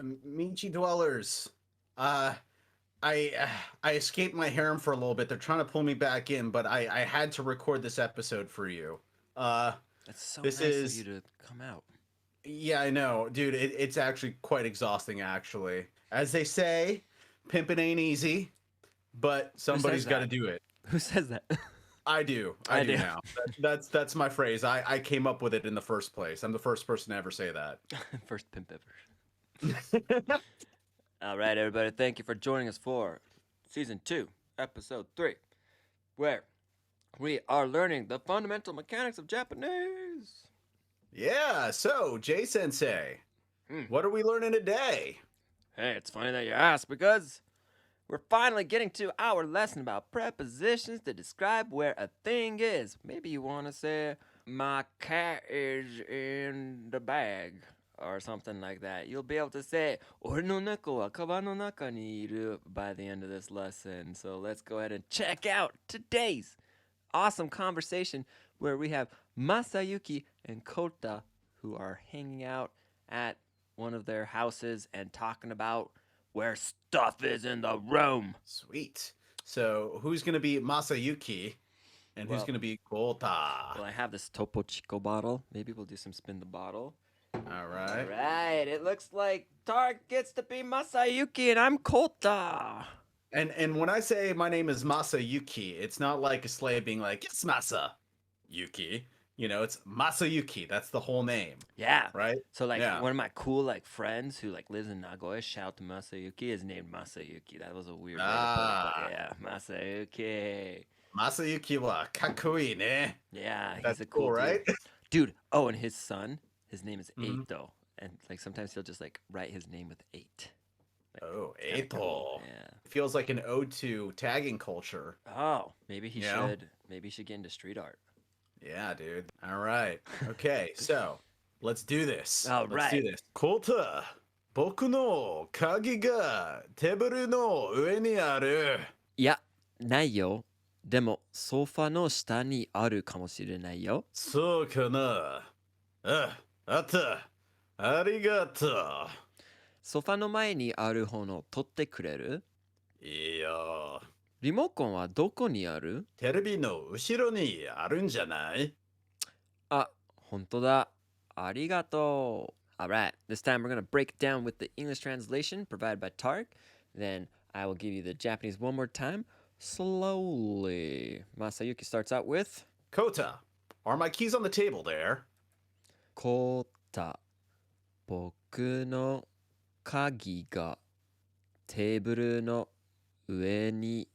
Michi dwellers. Uh, I escaped my harem for a little bit. They're trying to pull me back in, but I had to record this episode for you. Uh, That's so this nice of you is to come out. yeah, I know, dude. It's actually quite exhausting, actually. As they say, pimping ain't easy, but Who says somebody's got to that? do it. Who says that? I do. I I do do. now. That's my phrase. I came up with it in the first place. I'm the first person to ever say that. First pimp ever. All right, everybody. Thank you for joining us for season 2, episode 3, where we are learning the fundamental mechanics of Japanese. Yeah. So, Jay Sensei, Hmm. what are we learning today? Hey, it's funny that you ask because we're finally getting to our lesson about prepositions to describe where a thing is. Maybe you want to say, my cat is in the bag, or something like that. You'll be able to say, 俺の猫はカバンの中にいる by the end of this lesson. So let's go ahead and check out today's awesome conversation where we have Masayuki and Kouta who are hanging out at one of their houses and talking about where stuff is in the room. Sweet. So, who's gonna be Masayuki, and who's Well- gonna be Kouta? Well, I have this Topo Chico bottle. Maybe we'll do some spin the bottle. All right. All right. It looks like Tarik gets to be Masayuki and I'm Kouta. And when I say my name is Masayuki, it's not like a slave being like, it's Masayuki. You know, it's Masayuki. That's the whole name, Yeah. right? So like Yeah. one of my cool like friends who like lives in Nagoya, shout out to Masayuki, is named Masayuki. That was a weird way to put it, but yeah, Masayuki. Masayuki wa kakkoi ne. Yeah, That's he's a cool cool, right? dude. Oh, and his son, his name is Mhm. Eito, and like sometimes he'll just like write his name with 8. Oh, Kinda Eito. cool, yeah. Feels like an ode to tagging culture. Oh, maybe he Yeah. should. Maybe he should get into street art. Yeah, dude. All right. Okay, so let's do this. All Let's do right. this. Kouta, boku no kagi ga te-buru no ue ni aru. いや、ないよ。でもソファの下にあるかもしれないよ。そうかな。あった。ありがとソファの前にある本を取ってくれる？う。いいよ。リモコンはどこにある？テレビの後ろにあるんじゃない？あ、本当だ。ありがとう。Alright, this time we're going to break it down with the English translation provided by Tarik. Then I will give you the Japanese one more time, slowly. Masayuki starts out with Kouta, are my keys on the table there? コタ、僕の鍵がテーブルの上に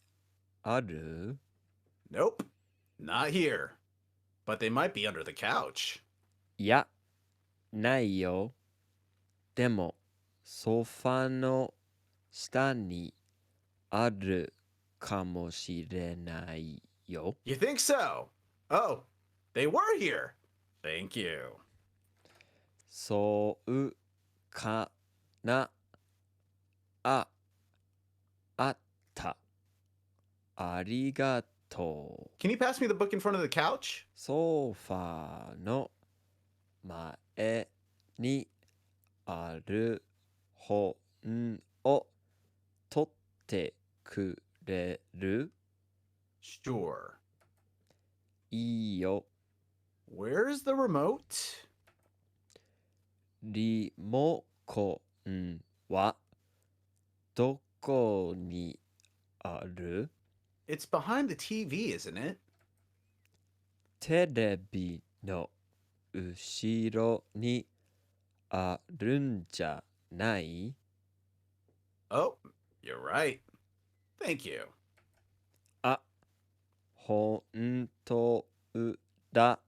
ある？ Nope, not here. But they might be under the couch. いや、ないよ。でも、ソファの下にあるかもしれないよ。You think so? Oh, they were here. Thank you. そうかな。あった。ありがとう。 Can you pass me the book in front of the couch? ソファの前にある本を取ってくれる？ Sure. いいよ。 Where's the remote? リモコンはどこにある？ It's behind the TV, isn't it? テレビの後ろにあるんじゃない？ Oh, you're right. Thank you. あ、本当だ。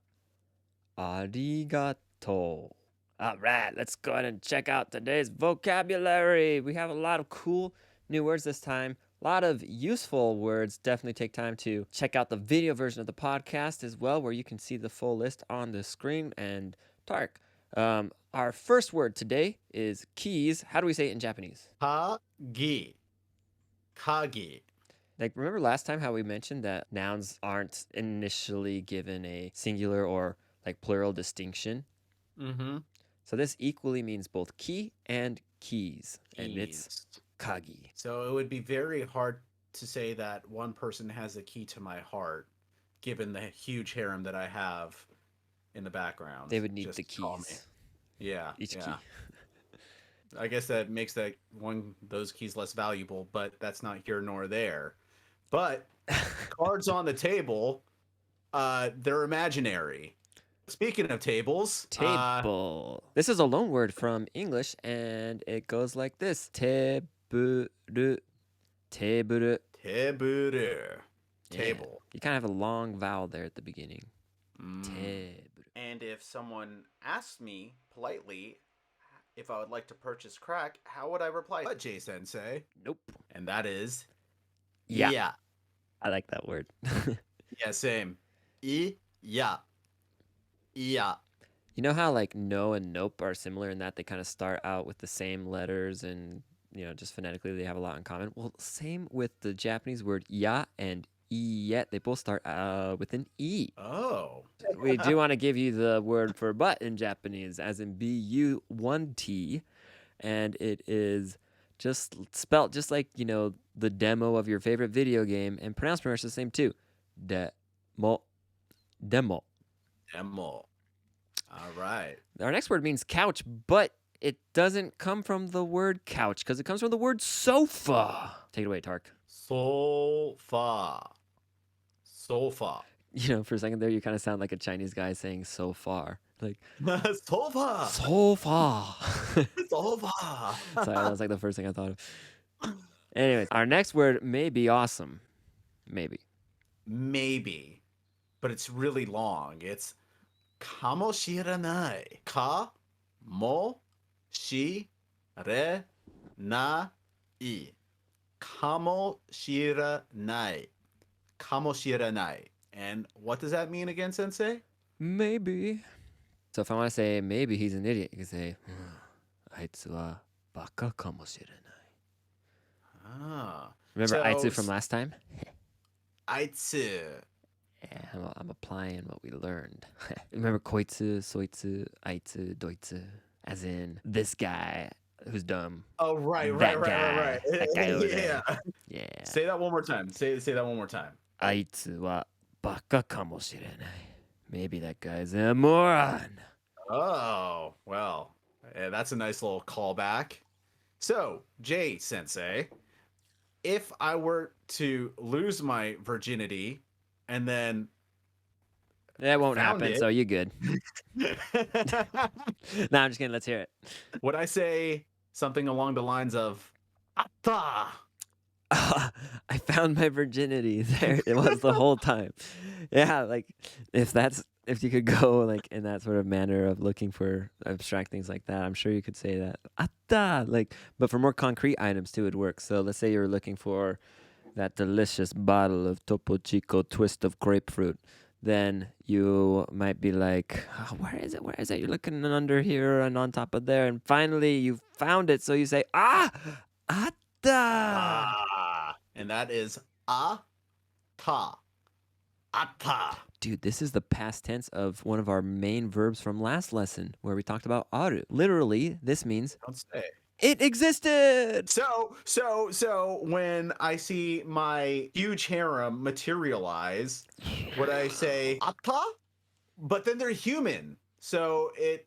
ありがとう。Alright, let's go ahead and check out today's vocabulary. We have a lot of cool new words this time. A lot of useful words. Definitely take time to check out the video version of the podcast as well, where you can see the full list on the screen. And Tarik, our first word today is keys. How do we say it in Japanese? Kagi. Kagi. Like, remember last time how we mentioned that nouns aren't initially given a singular or like plural distinction? Mm-hmm. So this equally means both key and keys, and it's Keys. kagi. So it would be very hard to say that one person has the key to my heart, given the huge harem that I have in the background. They would need just the to call me. keys. Yeah. Each yeah. key. I guess that makes those keys less valuable, but that's not here nor there. But cards on the table, they're imaginary. Speaking of tables, Table. This is a loan word from English, and it goes like this: te-buru, te-buru. te-buru, Yeah. table. You kind of have a long vowel there at the beginning. Te-buru. And if someone asked me politely if I would like to purchase crack, how would I reply? What, J-sensei? Nope. And that is Yeah. I like that word. Yeah, same. Yeah. Yeah. You know how like no and nope are similar in that they kind of start out with the same letters and just phonetically they have a lot in common? Well, same with the Japanese word ya and yet. They both start with an e. Oh. We do want to give you the word for butt in Japanese, as in bu1t, and it is just spelt just like the demo of your favorite video game, and pronounced pretty much the same too. Demo. Demo. All right. Our next word means couch, but it doesn't come from the word couch because it comes from the word sofa. Take it away, Tarik. Sofa. For a second there, you kind of sound like a Chinese guy saying so far. Like, Sofa. sofa. Sofa. Sorry, that was like the first thing I thought of. Anyways, our next word may be awesome. Maybe. But it's really long. It's kamoshirenai. Kamoshirenai. Kamoshirenai. And what does that mean again, Sensei? Maybe. So if I want to say maybe he's an idiot, you can say, あいつはバカかもしれない. Remember Aitsu from last time? Aitsu. Yeah, I'm applying what we learned. Remember koitsu, soitsu, aitsu, doitsu? As in, this guy who's dumb. Oh, right. That guy over yeah. there. Yeah. Say that one more time. Say that one more time. あいつはバカかもしれない. Maybe that guy's a moron. Oh, well, yeah, that's a nice little callback. So, Jay Sensei, if I were to lose my virginity and then That won't found happen, it- so you're good. No, I'm just kidding. Let's hear it. would I say something along the lines of "Atta"? I found my virginity. There it was the whole time. Yeah, like if you could go like in that sort of manner of looking for abstract things like that, I'm sure you could say that. Atta, but for more concrete items too, it works. So let's say you're looking for that delicious bottle of Topo Chico twist of grapefruit. Then you might be like, oh, where is it? Where is it? You're looking under here and on top of there, and finally you found it. So you say, atta. And that is "atta." Atta. Dude, this is the past tense of one of our main verbs from last lesson where we talked about aru. Literally, this means Don't say. it existed. So when I see my huge harem materialize, would I say "Atta"? But then they're human, so it.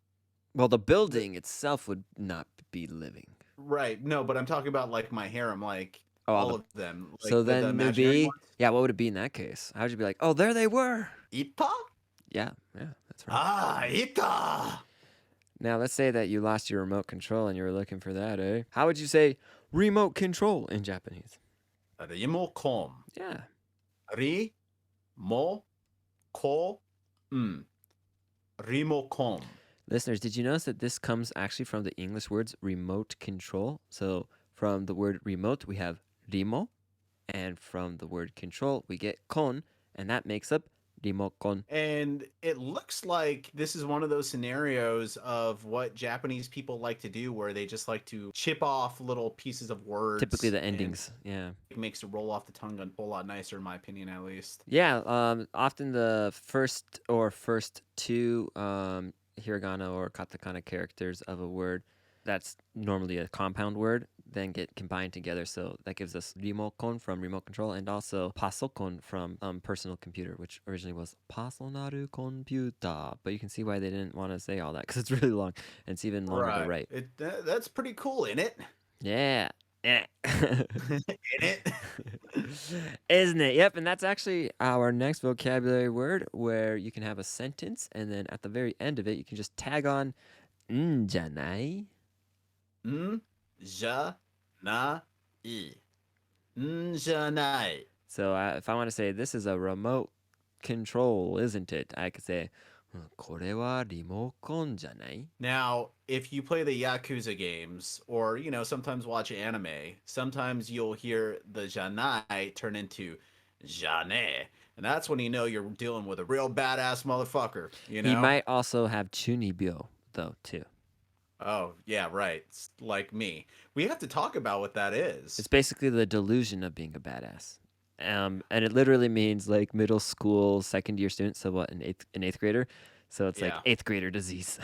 Well, the building itself would not be living. Right. No, but I'm talking about like my harem, like all of them. Like So the then imaginary maybe, ones. yeah, what would it be in that case? How would you be like, oh, there they were? Ita? Yeah, that's right. Ita. Now, let's say that you lost your remote control and you were looking for that, eh? How would you say remote control in Japanese? Rimokon. Yeah. Rimokon. Listeners, did you notice that this comes actually from the English words remote control? So from the word remote, we have rimo, and from the word control, we get kon, and that makes up Rimokon. And it looks like this is one of those scenarios of what Japanese people like to do where they just like to chip off little pieces of words. Typically the and endings, yeah. It makes it roll off the tongue a whole lot nicer, in my opinion, at least. Yeah, often the first two hiragana or katakana characters of a word that's normally a compound word, then get combined together. So that gives us Rimokon from remote control and also pasokon from personal computer, which originally was pasonaru computer. But you can see why they didn't want to say all that because it's really long and it's even longer to write. That's pretty cool, isn't it? Yeah. In it. Isn't it? Yep. And that's actually our next vocabulary word where you can have a sentence and then at the very end of it, you can just tag on janai. Janai. Janai. So if I want to say this is a remote control, isn't it? I could say, これはリモコンじゃない? Now, if you play the Yakuza games or, sometimes watch anime, sometimes you'll hear the janai turn into janai. And that's when you know you're dealing with a real badass motherfucker, He might also have chunibyo, though, too. Oh, yeah, right. It's like me. We have to talk about what that is. It's basically the delusion of being a badass. And it literally means like middle school, second year student. So what, an eighth grader? So it's like eighth grader disease.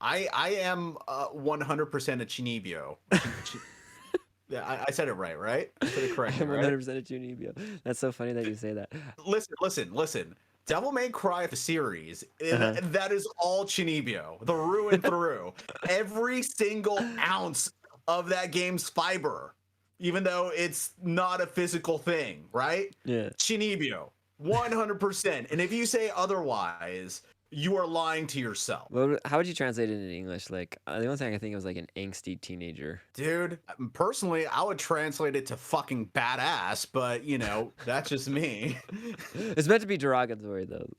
I am 100% a chinibyo. Yeah, I said it right? I said it correctly, I'm 100% a chunibyo. That's so funny that you say that. Listen. Devil May Cry the series, that is all chinibyo, through and through. Every single ounce of that game's fiber, even though it's not a physical thing, right? Yeah. Chinibyo, 100%. And if you say otherwise, you are lying to yourself. Well, how would you translate it in English? Like, the only thing I can think of is like an angsty teenager. Dude, personally, I would translate it to fucking badass, but, that's just me. It's meant to be derogatory, though.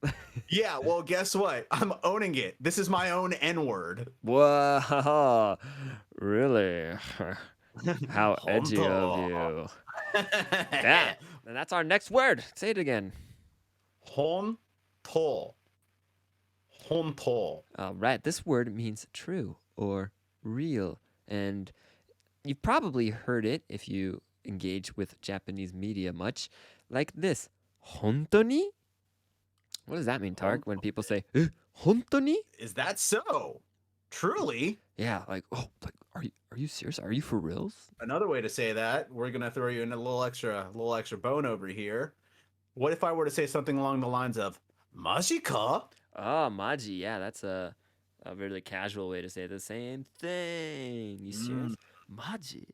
Yeah, well, guess what? I'm owning it. This is my own N-word. Whoa, really? How edgy of you. Yeah, and that's our next word. Say it again. Hontou. Hontou. All right, this word means true or real. And you've probably heard it if you engage with Japanese media much, like this. Hontoni? What does that mean, Tarik, when people say, hontoni? Is that so? Truly? Yeah, like, are you serious? Are you for reals? Another way to say that, we're going to throw you in a little extra bone over here. What if I were to say something along the lines of, Majika? Oh, maji. Yeah, that's a really casual way to say the same thing. You serious? Maji.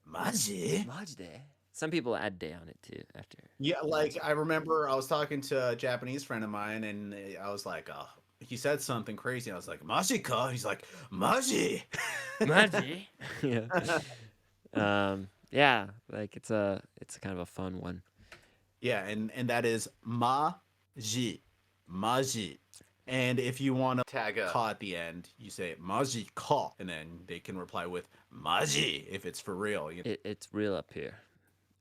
Maji? Majide. Some people add de on it too after. Yeah, like I remember I was talking to a Japanese friend of mine and I was like, he said something crazy. I was like, Majika? He's like, Maji. Maji. Yeah. Yeah, like it's kind of a fun one. Yeah, and that is maji. Maji. And if you want to tag a ka at the end, you say maji ka, and then they can reply with maji if it's for real. It's real up here.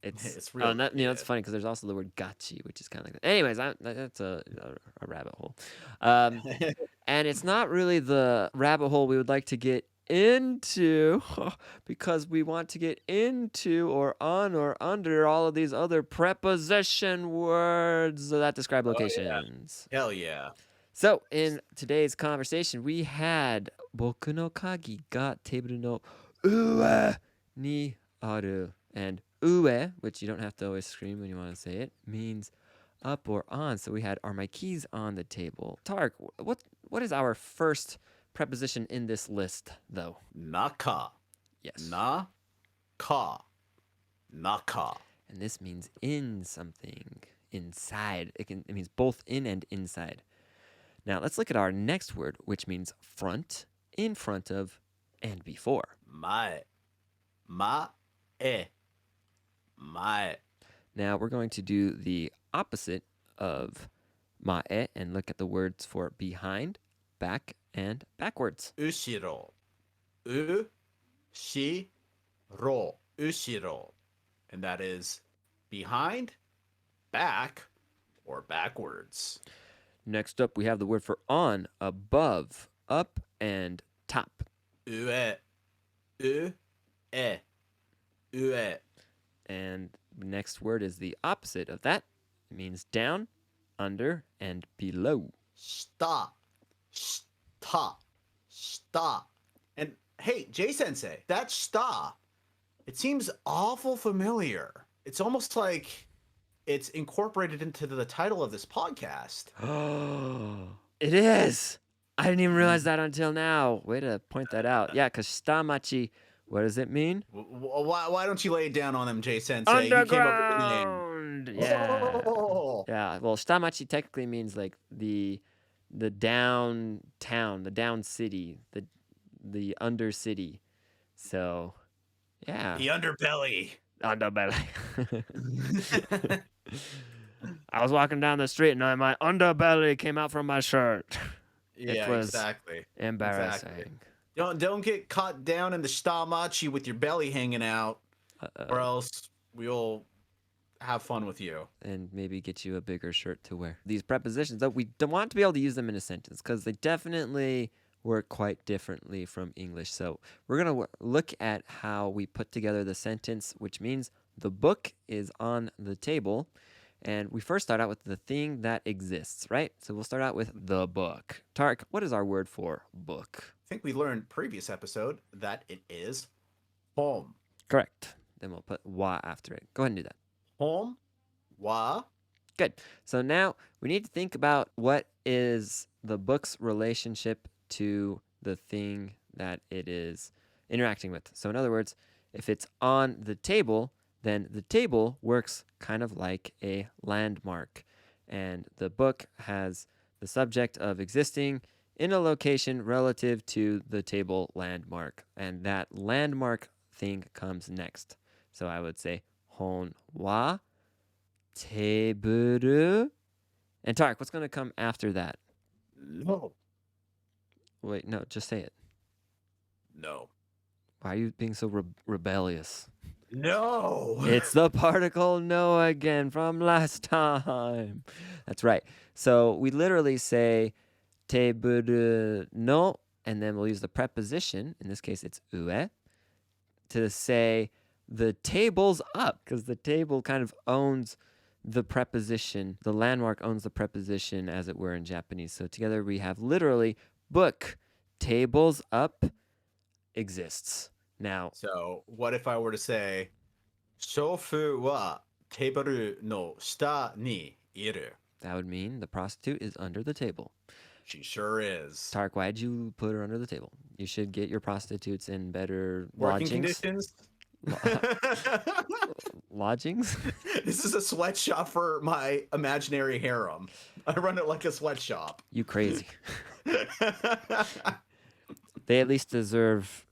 It's real. It's funny because there's also the word gachi, which is kind of like that. Anyways, that's a rabbit hole. And it's not really the rabbit hole we would like to get into because we want to get into or on or under all of these other preposition words that describe locations. Yeah. Hell yeah. So in today's conversation, we had boku no kagi ga te-buru no ue ni aru. And ue, which you don't have to always scream when you want to say it, means up or on. So we had, are my keys on the table? Tarik, what is our first preposition in this list, though? Naka. Yes. Na-ka. Naka. And this means in something, inside. It means both in and inside. Now let's look at our next word, which means front, in front of, and before. Mae. Ma-e. Mae. Now we're going to do the opposite of mae and look at the words for behind, back, and backwards. Ushiro. U-shi-ro. Ushiro. And that is behind, back, or backwards. Next up, we have the word for on, above, up, and top. Ue. U-e. Ue. And the next word is the opposite of that. It means down, under, and below. Shita. Shita. Shita. And hey, Jay Sensei, that shita, it seems awful familiar. It's almost like it's incorporated into the title of this podcast. Oh, it is. I didn't even realize Mm. that until now. Way to point that out. Yeah, because ShitaMachi, what does it mean? Why don't you lay it down on them, Jay Sensei? You came up with the name. Underground. Yeah. Oh, Yeah. Well, ShitaMachi technically means like the downtown, the down city, the under city. So yeah. the underbelly. Underbelly. I was walking down the street and my underbelly came out from my shirt. Yeah, was exactly. Embarrassing. Exactly. Don't get caught down in the ShitaMachi with your belly hanging out, or else we'll have fun with you. And maybe get you a bigger shirt to wear. These prepositions, though, we don't want to be able to use them in a sentence because they definitely work quite differently from English. So we're going to look at how we put together the sentence, which means the book is on the table. And we first start out with the thing that exists, right? So we'll start out with the book. Tarik, what is our word for book? I think we learned previous episode that it is home. Correct. Then we'll put wa after it. Go ahead and do that. Home, wa. Good. So now we need to think about what is the book's relationship to the thing that it is interacting with. So in other words, if it's on the table, then the table works kind of like a landmark. And the book has the subject of existing in a location relative to the table landmark. And that landmark thing comes next. So I would say hon wa te-buru. And Tarik, what's going to come after that? No. Wait, no, just say it. No. Why are you being so rebellious? No. It's the particle no again from last time. That's right. So we literally say te-buru no, and then we'll use the preposition. In this case, it's ue, to say the table's up, because the table kind of owns the preposition. The landmark owns the preposition, as it were, in Japanese. So together we have literally book, tables up, exists. Now, So what if I were to say, shofu wa teburu no shita ni iru? that would mean the prostitute is under the table. She sure is. Tarik, why'd you put her under the table? You should get your prostitutes in better Working lodgings. conditions. Lodgings? This is a sweatshop for my imaginary harem. I run it like a sweatshop. You crazy. They at least deserve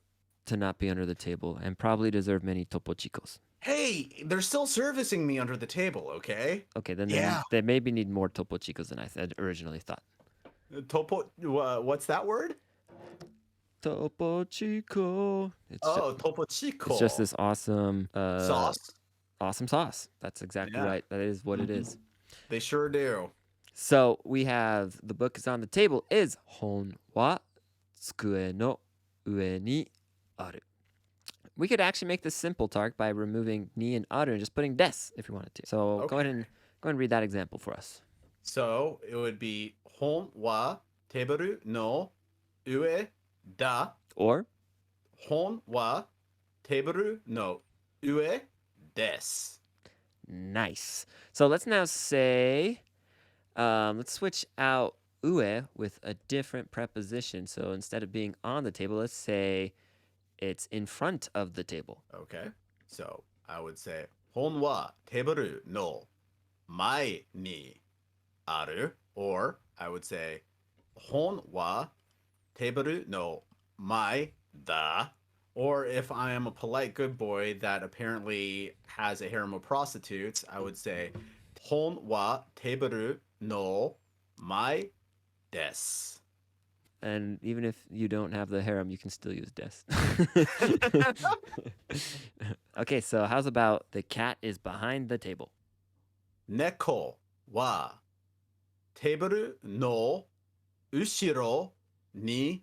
to not be under the table and probably deserve many topo chicos. Hey, they're still servicing me under the table, okay? Okay, then Yeah. they maybe need more topo chicos than I originally thought. Topo, what's that word? Topo chico. Topo chico. It's just this awesome sauce. Awesome sauce. That's exactly Yeah. right. That is what it is. They sure do. So we have the book is on the table is hon wa tsukue no ue ni aru. We could actually make this simple, Tarik, by removing ni and aru and just putting des if you wanted to. So go ahead and read that example for us. So it would be hon wa teburu no ue da. Or Hon wa teburu no ue desu. nice. So let's now say, let's switch out ue with a different preposition. So instead of being on the table, let's say it's in front of the table. Okay. So I would say hon wa teburu no mai ni aru, or I would say hon wa teburu no mai da. Or if I am a polite good boy that apparently has a harem of prostitutes, I would say hon wa teburu no mai desu. And even if you don't have the harem, you can still use des. Okay, so how's about the cat is behind the table? Neko wa teburu no ushiro ni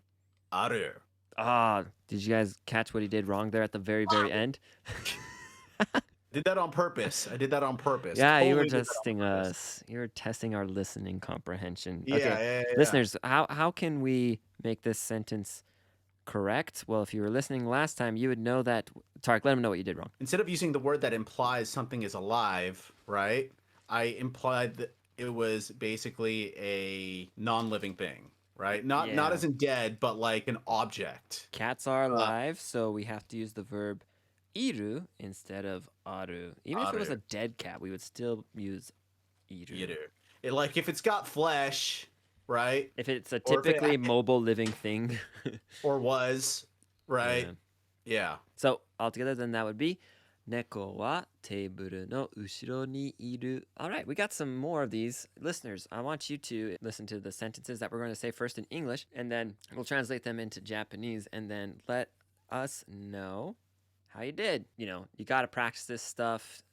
aru. Ah, did you guys catch what he did wrong there at the very, very end? Did that on purpose. I did that on purpose. Yeah, you were Totally did that on testing purpose. us. You were testing our listening comprehension. Yeah, Okay, yeah, yeah. listeners, how can we make this sentence correct. Well, if you were listening last time, you would know that. Tarik, let them know what you did wrong. Instead of using the word that implies something is alive, right? I implied that it was basically a non-living thing, right? Not Yeah. as in dead, but like an object. Cats are alive, so we have to use the verb iru instead of aru. Even if it was a Aru. dead cat, we would still use iru. Like if it's got flesh, right? If it's a Or if it- typically mobile living thing. Or was, right? Yeah. So altogether, then that would be neko wa te-buru no ushiro ni iru. All right, we got some more of these. Listeners, I want you to listen to the sentences that we're going to say first in English, and then we'll translate them into Japanese, and then let us know how you did. You got to practice this stuff.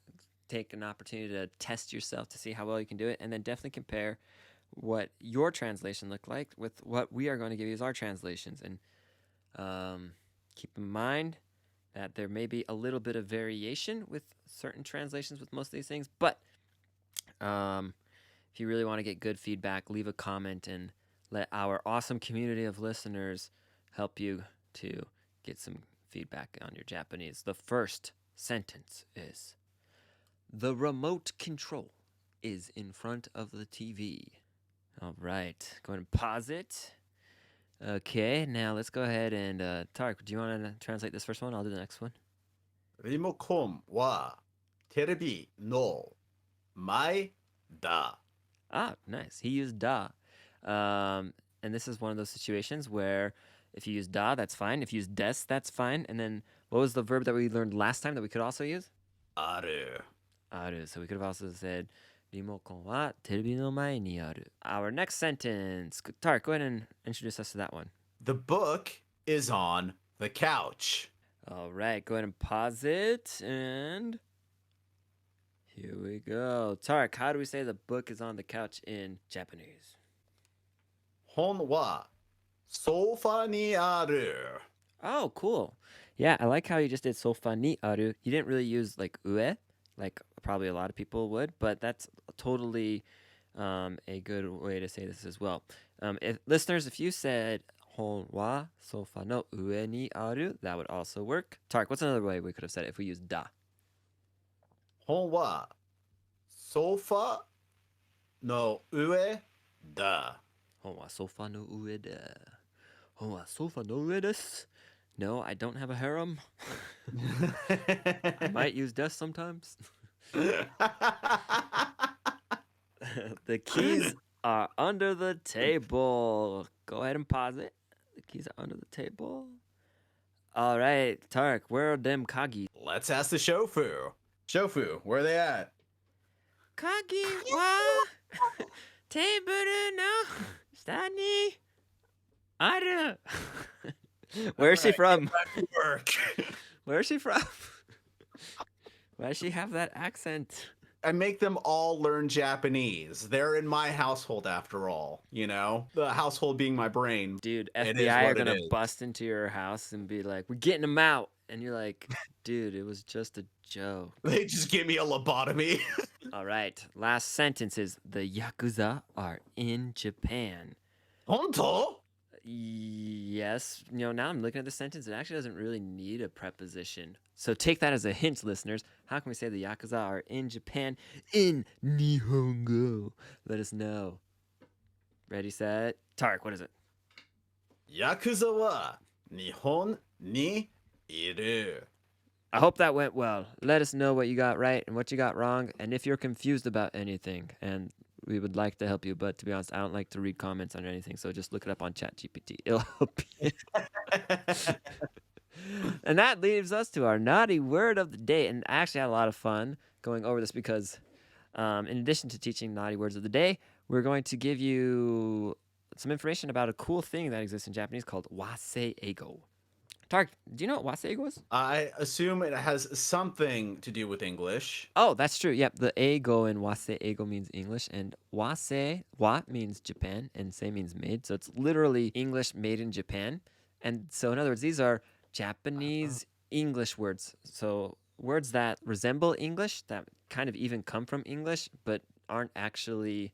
Take an opportunity to test yourself to see how well you can do it, and then definitely compare what your translation looked like with what we are going to give you as our translations. And keep in mind that there may be a little bit of variation with certain translations with most of these things, but if you really want to get good feedback, leave a comment and let our awesome community of listeners help you to get some feedback on your Japanese. The first sentence is, the remote control is in front of the TV. All right, go ahead and pause it. Okay, now let's go ahead and Tarik, do you want to translate this first one? I'll do the next one. Rimokon wa terebi no mai da. Ah, nice. He used da. And this is one of those situations where if you use da, that's fine. If you use des, that's fine. And then what was the verb that we learned last time that we could also use? Aru. Aru. So we could have also said Rimokon wa terebi no mae ni aru. Our next sentence. Tarik, go ahead and introduce us to that one. The book is on the couch. All right, go ahead and pause it, and here we go. Tarik, how do we say the book is on the couch in Japanese? Hon wa sofa ni aru. Oh, cool. Yeah, I like how you just did sofa ni aru. You didn't really use like ue, like probably a lot of people would, but that's totally a good way to say this as well. Listeners, if you said hon wa sofa no ue ni aru, that would also work. Tarik, what's another way we could have said it if we used da? Hon wa sofa no ue da. Hon wa sofa no ue da. Hon wa sofa no ue desu. No, I don't have a harem. I might use des sometimes. The keys are under the table. Go ahead and pause it. The keys are under the table. All right, Tarik, where are them kagi? Let's ask the shofu. Shofu, where are they at? Kagi wa te-buru no shita ni aru. Where is she from? Back to work. Where is she from? Why does she have that accent? I make them all learn Japanese. They're in my household after all, The household being my brain. Dude, It is FBI are what it gonna is. bust into your house and be like, "We're getting him out," and you're like, "Dude, it was just a joke." They just give me a lobotomy. All right, last sentence is the Yakuza are in Japan. Hontou? Yes, now I'm looking at the sentence. It actually doesn't really need a preposition. So take that as a hint, listeners. How can we say the Yakuza are in Japan in Nihongo? Let us know. Ready, set, Tarik, what is it? Yakuza wa Nihon ni iru. I hope that went well. Let us know what you got right and what you got wrong, and if you're confused about anything. And we would like to help you, but to be honest, I don't like to read comments on anything, so just look it up on ChatGPT. It'll help you. And that leaves us to our naughty word of the day. And I actually had a lot of fun going over this because in addition to teaching naughty words of the day, we're going to give you some information about a cool thing that exists in Japanese called wasei-eigo. Tarik, do you know what wasei-eigo is? I assume it has something to do with English. Oh, that's true. Yep, the eigo in wasei-eigo means English, and wa means Japan, and sei means made. So it's literally English made in Japan. And so in other words, these are Japanese English words. So words that resemble English, that kind of even come from English, but aren't actually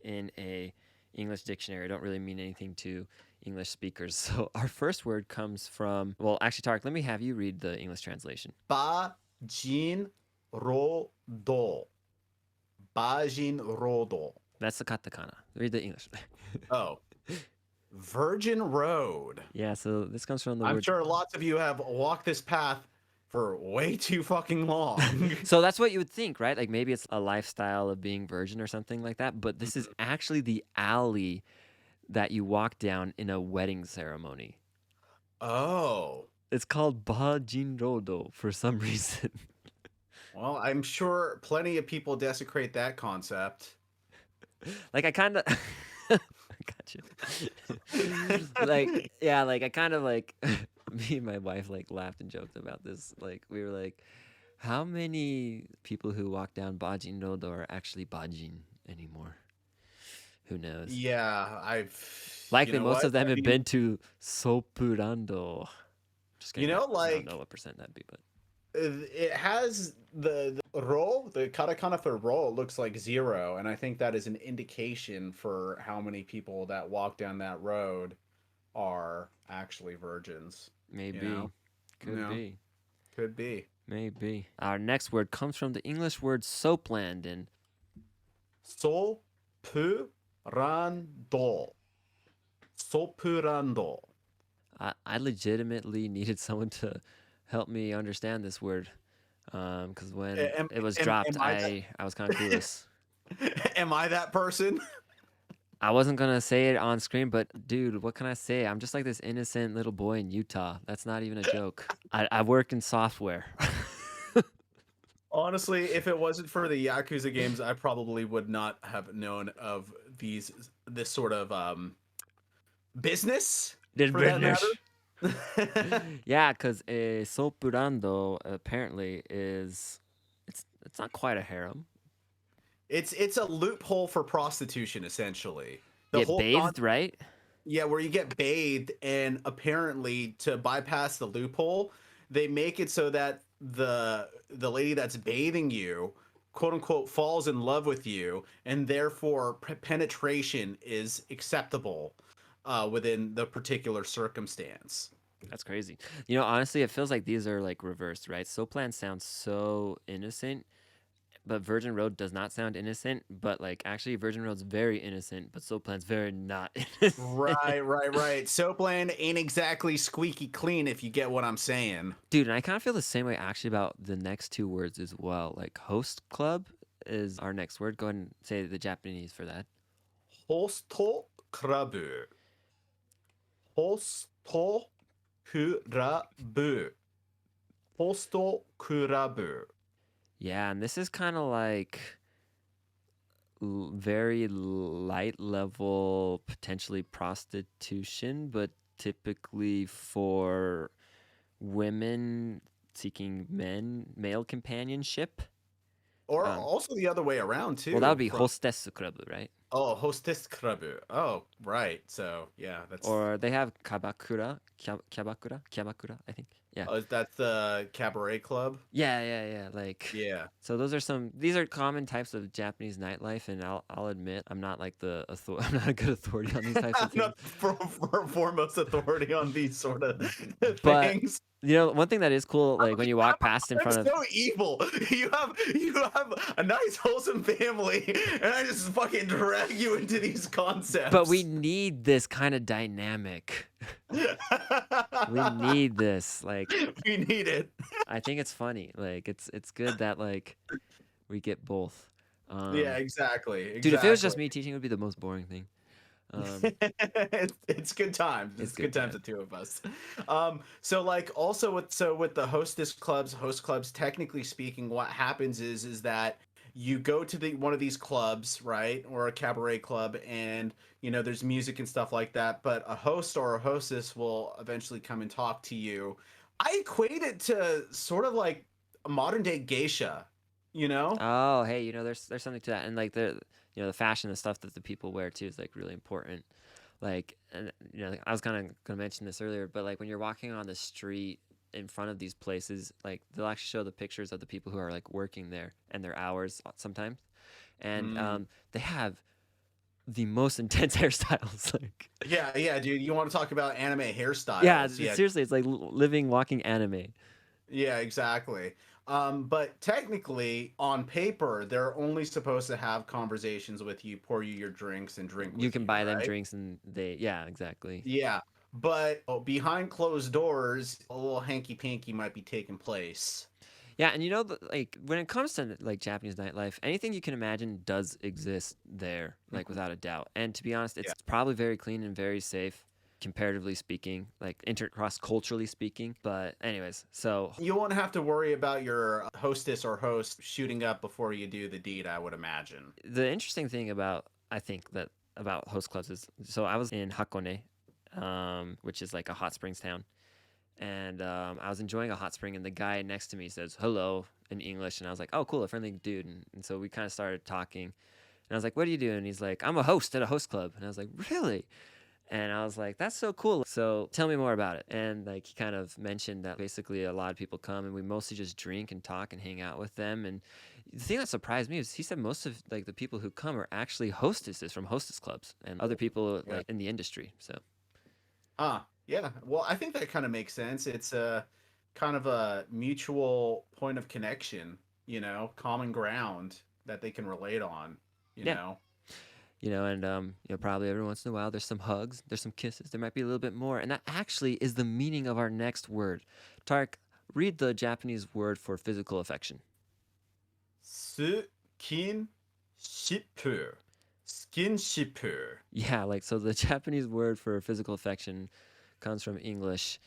in a English dictionary, don't really mean anything to English speakers. So our first word comes from, well, actually, Tarik, let me have you read the English translation. Bajin rodo. Bajin rodo. That's the katakana. Read the English. Oh. Virgin Road. Yeah, so this comes from the I'm word. sure lots of you have walked this path for way too fucking long. So that's what you would think, right? Like maybe it's a lifestyle of being virgin or something like that. But this is actually the alley that you walk down in a wedding ceremony. Oh. It's called Bajinrodo for some reason. Well, I'm sure plenty of people desecrate that concept. Like I kind of got you. Like yeah, like I kind of like me and my wife like laughed and joked about this. Like we were like, how many people who walk down Bajinrodo are actually Bajin anymore? Who knows? Yeah, I've Likely you know most what? of them I have mean, been to Sopurando. Just you kidding. know, I like don't know what percent that'd be, but it has the ro, the katakana for ro looks like 0, and I think that is an indication for how many people that walk down that road are actually virgins. maybe. You know? Could be. Could be. Maybe. Our next word comes from the English word soapland, and Sopurando. Sopurando. I legitimately needed someone to help me understand this word. Because when it was dropped, I was kind of clueless. Am I that person? I wasn't gonna say it on screen, but dude, what can I say? I'm just like this innocent little boy in Utah. That's not even a joke. I work in software. Honestly, if it wasn't for the Yakuza games, I probably would not have known of this sort of business. Did For that business. matter. Yeah, because a sopurando apparently is it's not quite a harem. It's a loophole for prostitution, essentially. Get bathed, right? Yeah, where you get bathed, and apparently to bypass the loophole, they make it so that the lady that's bathing you, quote unquote, falls in love with you, and therefore penetration is acceptable within the particular circumstance. That's crazy. You know, honestly, it feels like these are like reversed, right? Soapland sounds so innocent, but Virgin Road does not sound innocent. But like, actually, Virgin Road's very innocent, but Soapland's very not innocent. Right. Soapland ain't exactly squeaky clean, if you get what I'm saying. Dude, and I kind of feel the same way actually about the next two words as well. Like, host club is our next word. Go ahead and say the Japanese for that. Hosto kurabu. Hosto kurabu. Hosto kurabu. Yeah, and this is kind of like very light level, potentially prostitution, but typically for women seeking male companionship. Or also the other way around, too. Well, that would be hostess club, right? Oh, hostess kurabu. Oh, right. So, yeah, that's... Or they have kyabakura, I think. Yeah. Oh, that's the cabaret club? Yeah. Like, Yeah. so these are common types of Japanese nightlife, and I'll admit I'm not like I'm not a good authority on these types of I'm things. not foremost authority on these sort of But things. you know, one thing that is cool, like when you walk past in front of. So evil. You have a nice wholesome family, and I just fucking drag you into these concepts. But we need this kind of dynamic. We need this. Like, we need it. I think it's funny. Like, it's good that like we get both. Yeah, exactly. Dude, if it was just me teaching, it would be the most boring thing. It's good times. It's good times, the two of us. So like also with the host clubs, technically speaking, what happens is that you go to one of these clubs, right, or a cabaret club, and you know there's music and stuff like that, but a host or a hostess will eventually come and talk to you. I equate it to sort of like a modern day geisha, you know? Oh, hey, you know, there's something to that, and like the fashion and stuff that the people wear too is like really important. Like, and you know, I was kind of gonna mention this earlier, but like when you're walking on the street in front of these places, like they'll actually show the pictures of the people who are like working there and their hours sometimes, and they have the most intense hairstyles. Like, Yeah, dude. You want to talk about anime hairstyles? yeah, seriously, it's like living, walking anime. Yeah, exactly. But technically, on paper, they're only supposed to have conversations with you, pour you your drinks, and drink You with can you, buy them right? drinks, and yeah, exactly. Yeah, but behind closed doors, a little hanky panky might be taking place. Yeah, and like when it comes to like Japanese nightlife, anything you can imagine does exist there, like Mhm. without a doubt. And to be honest, Yeah. it's probably very clean and very safe, comparatively speaking, like cross culturally speaking. But anyways, so You won't have to worry about your hostess or host shooting up before you do the deed, I would imagine. the interesting thing about I think that about host clubs is so I was in Hakone, which is like a hot springs town. And I was enjoying a hot spring, and the guy next to me says hello in English, and I was like, oh, cool, a friendly dude. And so we kind of started talking, and I was like, what do you do? And he's like, I'm a host at a host club. And I was like, really? And I was like, that's so cool. So tell me more about it. And like he kind of mentioned that basically a lot of people come, and we mostly just drink and talk and hang out with them. And the thing that surprised me is he said most of like the people who come are actually hostesses from hostess clubs and other people Yeah. like in the industry. So Yeah. Well, I think that kind of makes sense. It's a kind of a mutual point of connection, common ground that they can relate on, you yeah. know. And probably every once in a while there's some hugs, there's some kisses, there might be a little bit more, and that actually is the meaning of our next word. Tarik, read the Japanese word for physical affection. Skinship. Skinship. Yeah, like so the Japanese word for physical affection comes from English.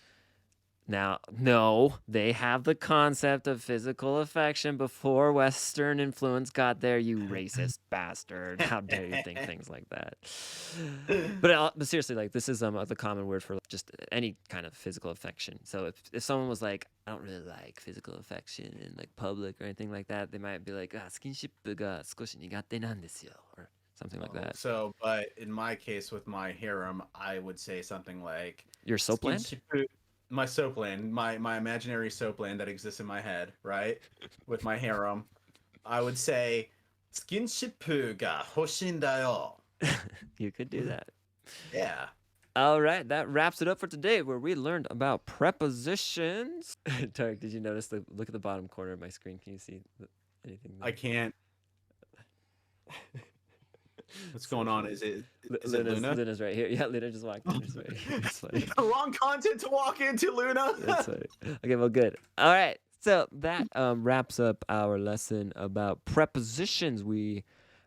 Now, no, they have the concept of physical affection before Western influence got there, you racist bastard. How dare you think things like that? But seriously, like this is the common word for just any kind of physical affection. So if someone was like, I don't really like physical affection in like public or anything like that, they might be like, skinship ga skoshi nigate nan desu yo, or something like that. So, but in my case with my harem, I would say something like Your soapland? skinship. My soapland, my imaginary soapland that exists in my head, right? With my harem, I would say skinship ga hoshin da yo. You could do that. Yeah. All right, that wraps it up for today, where we learned about prepositions. Tarik, did you notice look at the bottom corner of my screen? Can you see anything there? I can't. What's going on? Is it Luna? Luna's right here. Yeah, Luna just walked in. It's right here. It's funny. Wrong content to walk into, Luna. That's funny. Okay, well, good. All right, so that wraps up our lesson about prepositions. We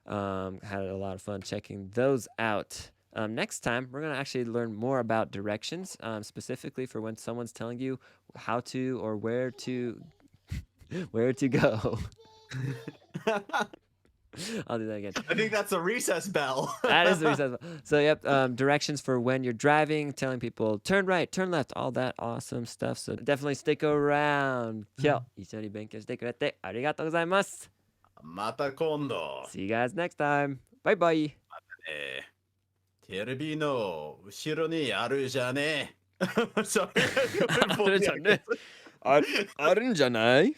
had a lot of fun checking those out. Next time, we're going to actually learn more about directions, specifically for when someone's telling you how to or where to go. I'll do that again. I think that's a recess bell. That is the recess bell. So, yep, directions for when you're driving, telling people turn right, turn left, all that awesome stuff. So definitely stick around. 今日一緒に勉強してくれてありがとうございます。また今度。 See you guys next time. Bye bye. テレビの後ろにあるじゃねえ。Sorry. あるんじゃない